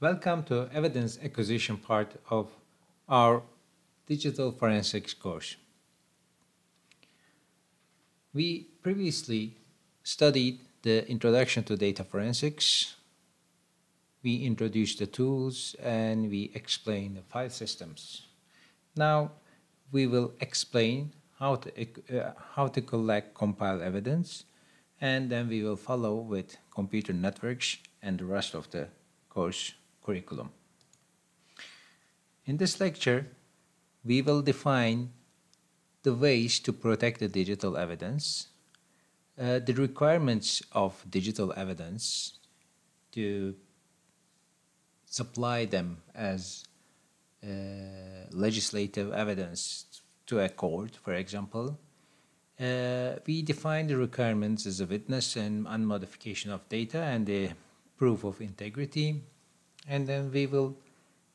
Welcome to evidence acquisition part of our digital forensics course. We previously studied the introduction to data forensics. We introduced the tools and we explained the file systems. Now we will explain how to collect compile evidence, and then we will follow with computer networks and the rest of the course curriculum. In this lecture, we will define the ways to protect the digital evidence, the requirements of digital evidence to supply them as legislative evidence to a court, for example. We define the requirements as a witness and unmodification of data and the proof of integrity. And then we will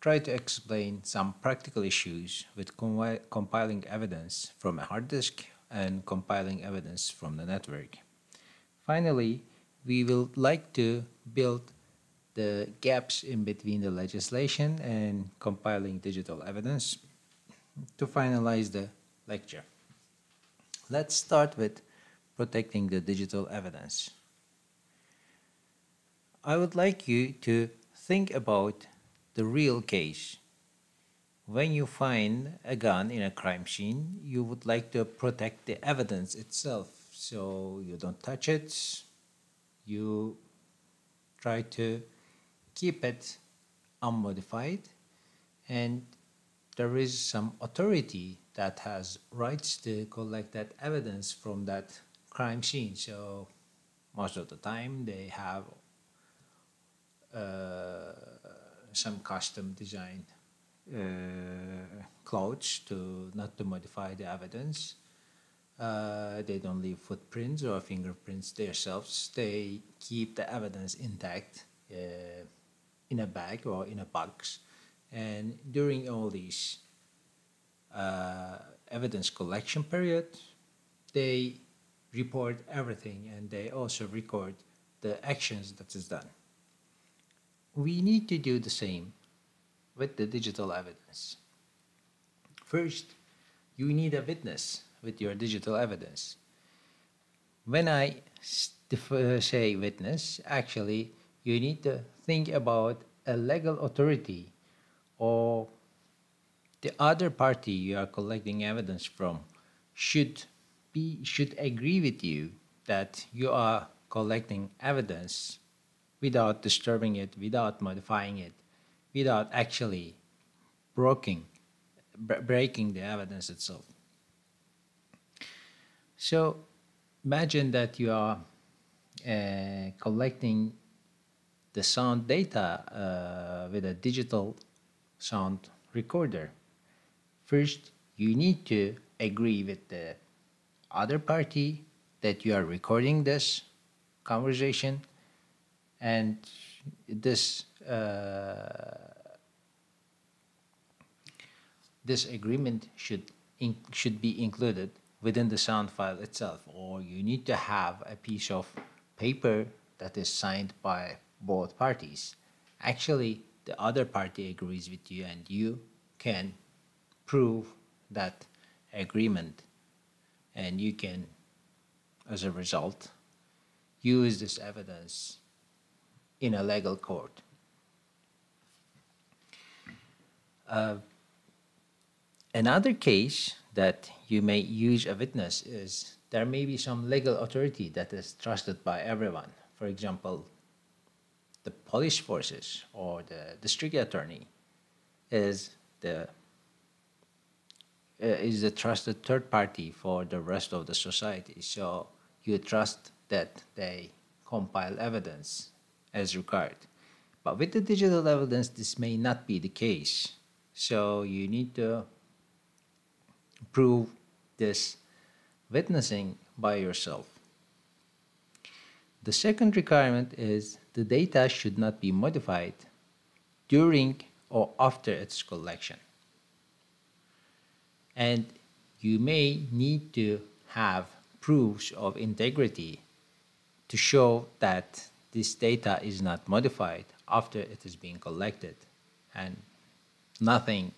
try to explain some practical issues with compiling evidence from a hard disk and compiling evidence from the network. Finally, we will like to build the gaps in between the legislation and compiling digital evidence to finalize the lecture. Let's start with protecting the digital evidence. I would like you to think about the real case. When you find a gun in a crime scene, you would like to protect the evidence itself, so you don't touch it. You try to keep it unmodified, and there is some authority that has rights to collect that evidence from that crime scene. So most of the time they have some custom designed clothes not to modify the evidence. They don't leave footprints or fingerprints themselves. They keep the evidence intact in a bag or in a box. And during all these evidence collection period, they report everything and they also record the actions that is done. We need to do the same with the digital evidence. First, you need a witness with your digital evidence. When I say witness, actually, you need to think about a legal authority or the other party you are collecting evidence from should agree with you that you are collecting evidence without disturbing it, without modifying it, without actually breaking the evidence itself. So imagine that you are collecting the sound data with a digital sound recorder. First, you need to agree with the other party that you are recording this conversation, and this agreement should be included within the sound file itself, or you need to have a piece of paper that is signed by both parties. Actually, the other party agrees with you and you can prove that agreement, and you can, as a result, use this evidence in a legal court. Another case that you may use a witness is there may be some legal authority that is trusted by everyone. For example, the police forces or the district attorney is the trusted third party for the rest of the society. So you trust that they compile evidence as required. But with the digital evidence, this may not be the case. So you need to prove this witnessing by yourself. The second requirement is the data should not be modified during or after its collection. And you may need to have proofs of integrity to show that this data is not modified after it is being collected, and nothing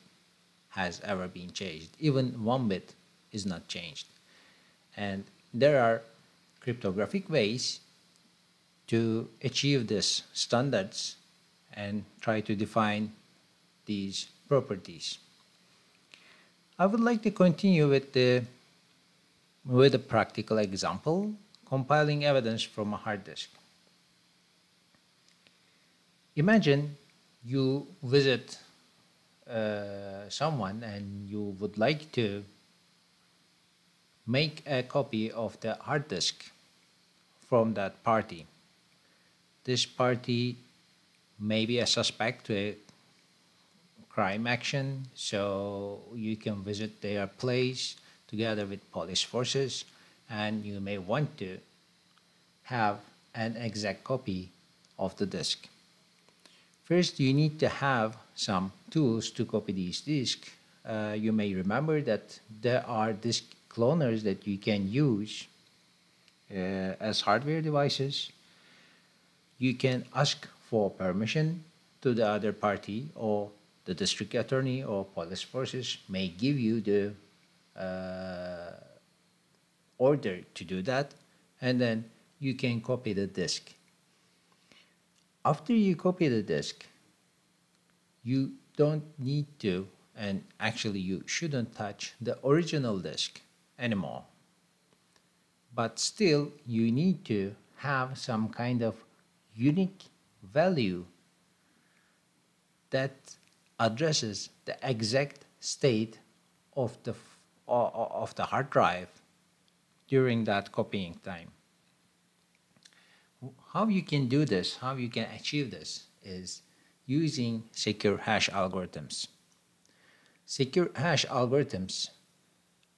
has ever been changed. Even one bit is not changed. And there are cryptographic ways to achieve these standards and try to define these properties. I would like to continue with a practical example, compiling evidence from a hard disk. Imagine you visit someone and you would like to make a copy of the hard disk from that party. This party may be a suspect to a crime action, so you can visit their place together with police forces, and you may want to have an exact copy of the disk. First, you need to have some tools to copy these disks. You may remember that there are disk cloners that you can use as hardware devices. You can ask for permission to the other party, or the district attorney or police forces may give you the order to do that, and then you can copy the disk. After you copy the disk, you don't need to, and actually you shouldn't touch the original disk anymore. But still, you need to have some kind of unique value that addresses the exact state of the hard drive during that copying time. How you can do this, how you can achieve this, is using secure hash algorithms. Secure hash algorithms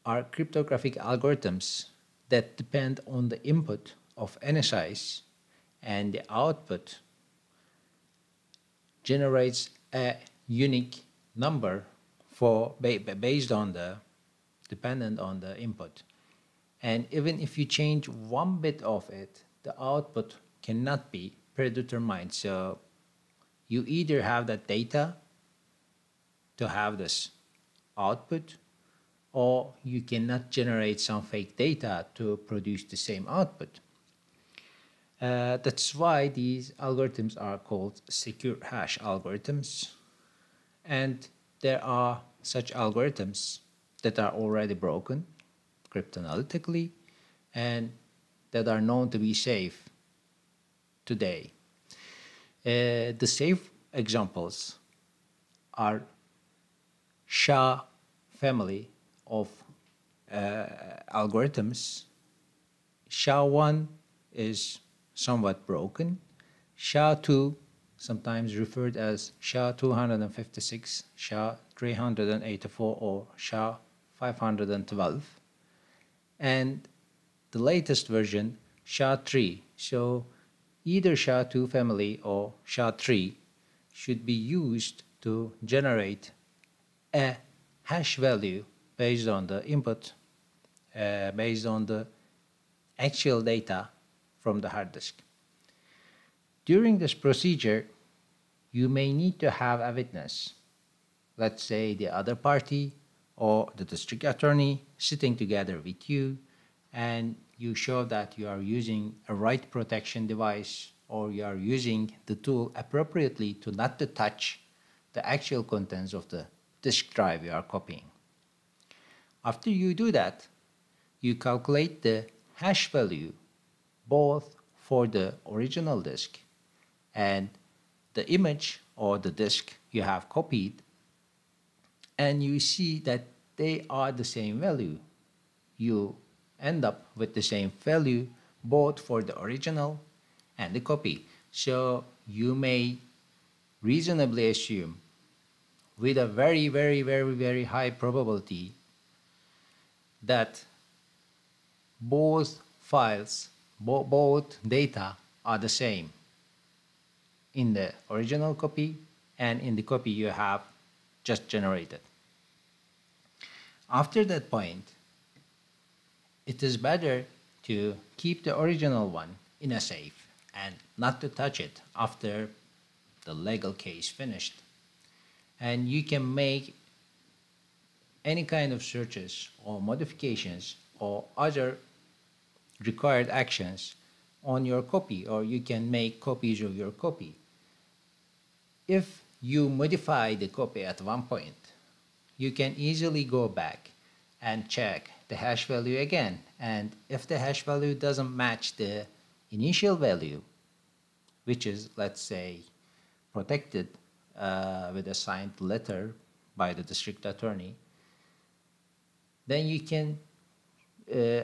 are cryptographic algorithms that depend on the input of any size, and the output generates a unique number based on dependent on the input. And even if you change one bit of it, the output cannot be predetermined. So you either have that data to have this output, or you cannot generate some fake data to produce the same output. That's why these algorithms are called secure hash algorithms. And there are such algorithms that are already broken cryptanalytically and that are known to be safe today. The safe examples are SHA family of algorithms. SHA-1 is somewhat broken. SHA-2, sometimes referred as SHA-256, SHA-384, or SHA-512. And the latest version, SHA-3. So either SHA-2 family or SHA-3 should be used to generate a hash value based on the input, based on the actual data from the hard disk. During this procedure, you may need to have a witness, let's say the other party or the district attorney, sitting together with you, and you show that you are using a write protection device, or you are using the tool appropriately to not to touch the actual contents of the disk drive you are copying. After you do that, you calculate the hash value both for the original disk and the image or the disk you have copied, and you see that they are the same value. You end up with the same value both for the original and the copy. So you may reasonably assume with a very, very, very, very high probability that both files, both data are the same in the original copy and in the copy you have just generated. After that point, it is better to keep the original one in a safe and not to touch it after the legal case finished. And you can make any kind of searches or modifications or other required actions on your copy, or you can make copies of your copy. If you modify the copy at one point, you can easily go back and check the hash value again. And if the hash value doesn't match the initial value, which is, let's say, protected with a signed letter by the district attorney, then you can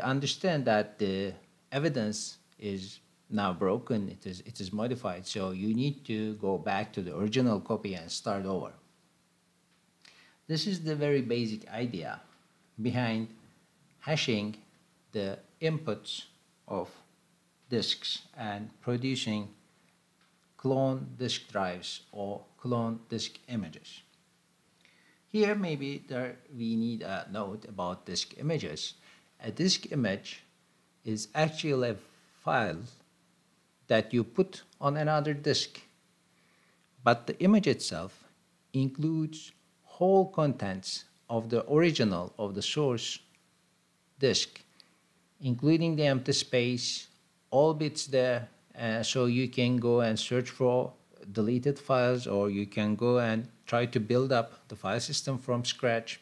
understand that the evidence is now broken, it is modified, so you need to go back to the original copy and start over. This is the very basic idea behind hashing the inputs of disks and producing clone disk drives or clone disk images. Here maybe we need a note about disk images. A disk image is actually a file that you put on another disk, but the image itself includes whole contents of the original, of the source disk, including the empty space, all bits there, so you can go and search for deleted files, or you can go and try to build up the file system from scratch.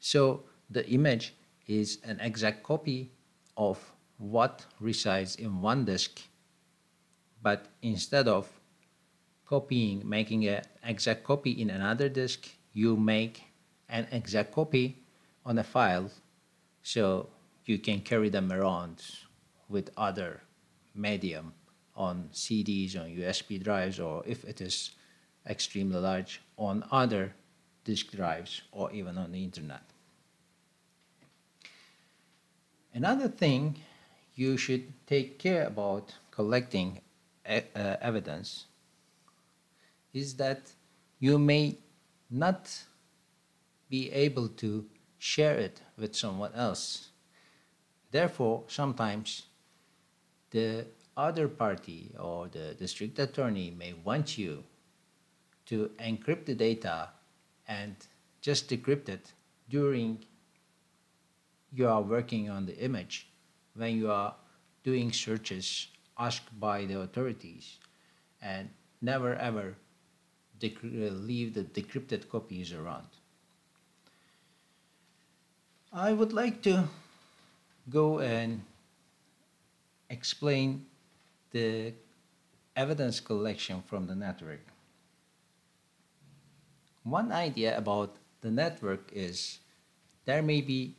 So the image is an exact copy of what resides in one disk, but instead of making an exact copy in another disk, you make an exact copy on a file, so you can carry them around with other medium on CDs, on USB drives, or if it is extremely large, on other disk drives, or even on the internet. Another thing you should take care about collecting evidence is that you may not be able to share it with someone else. Therefore, sometimes the other party or the district attorney may want you to encrypt the data and just decrypt it during you are working on the image, when you are doing searches asked by the authorities, and never ever leave the decrypted copies around. I would like to go and explain the evidence collection from the network. One idea about the network is there may be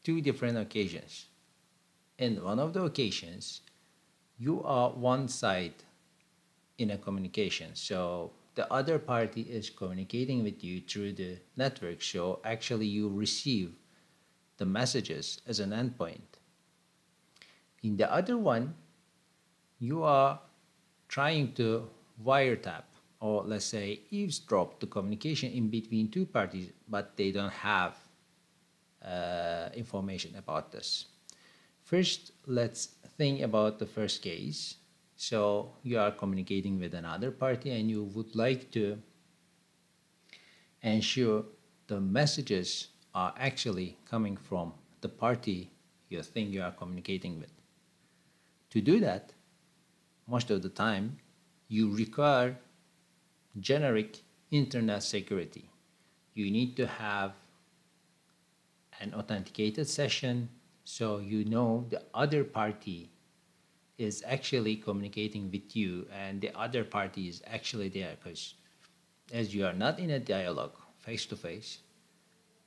two different occasions. In one of the occasions, you are one side in a communication, so the other party is communicating with you through the network, so actually you receive the messages as an endpoint. In the other one, you are trying to wiretap, or let's say eavesdrop, the communication in between two parties, but they don't have information about this. First, let's think about the first case. So you are communicating with another party and you would like to ensure the messages are actually coming from the party you think you are communicating with. To do that, most of the time, you require generic internet security. You need to have an authenticated session, so you know the other party is actually communicating with you and the other party is actually there, because as you are not in a dialogue face to face,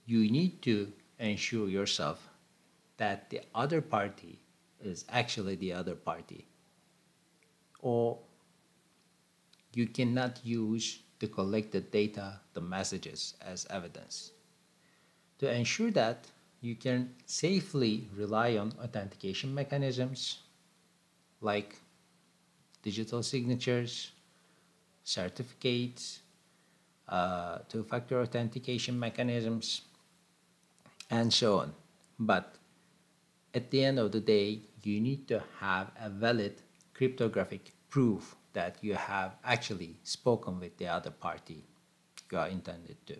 you need to ensure yourself that the other party is actually the other party, or you cannot use the collected data, the messages, as evidence. To ensure that, you can safely rely on authentication mechanisms like digital signatures, certificates, two-factor authentication mechanisms, and so on. But at the end of the day, you need to have a valid cryptographic proof that you have actually spoken with the other party you are intended to.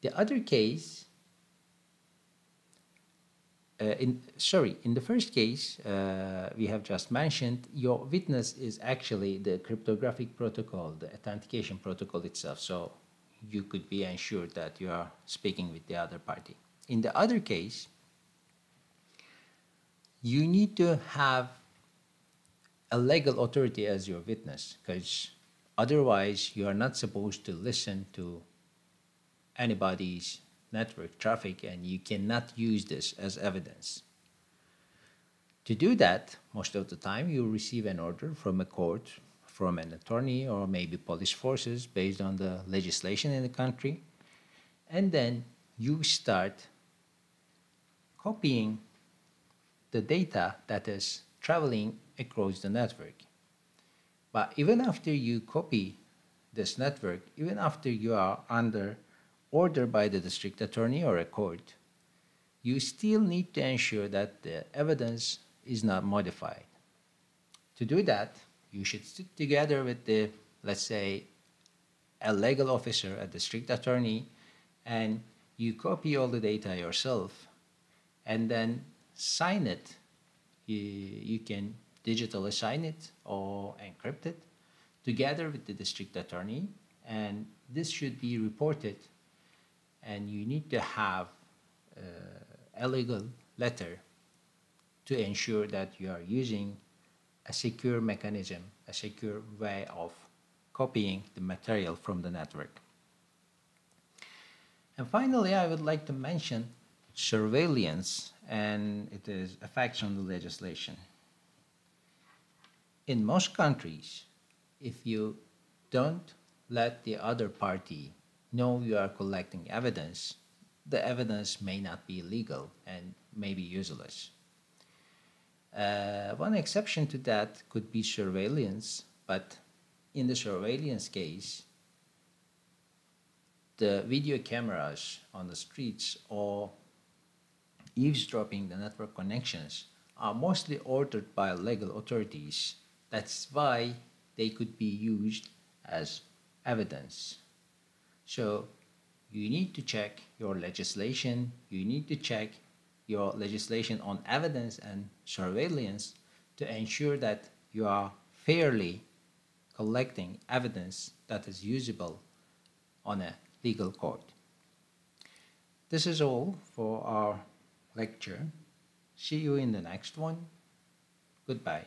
The other case, in the first case we have just mentioned, your witness is actually the cryptographic protocol, the authentication protocol itself. So you could be ensured that you are speaking with the other party. In the other case, you need to have a legal authority as your witness, because otherwise you are not supposed to listen to anybody's network traffic, and you cannot use this as evidence. To do that, most of the time you receive an order from a court, from an attorney, or maybe police forces based on the legislation in the country, and then you start copying the data that is traveling across the network. But even after you copy this network, even after you are under order by the district attorney or a court, you still need to ensure that the evidence is not modified. To do that, you should sit together with the, let's say, a legal officer, a district attorney, and you copy all the data yourself and then sign it. You can digitally sign it or encrypt it together with the district attorney, and this should be reported, and you need to have a legal letter to ensure that you are using a secure mechanism, a secure way of copying the material from the network. And finally, I would like to mention surveillance and its effects on the legislation. In most countries, if you don't let the other party know you are collecting evidence, the evidence may not be legal and may be useless. One exception to that could be surveillance, but in the surveillance case, the video cameras on the streets or eavesdropping the network connections are mostly ordered by legal authorities. That's why they could be used as evidence. So you need to check your legislation. You need to check your legislation on evidence and surveillance to ensure that you are fairly collecting evidence that is usable on a legal court. This is all for our lecture. See you in the next one. Goodbye.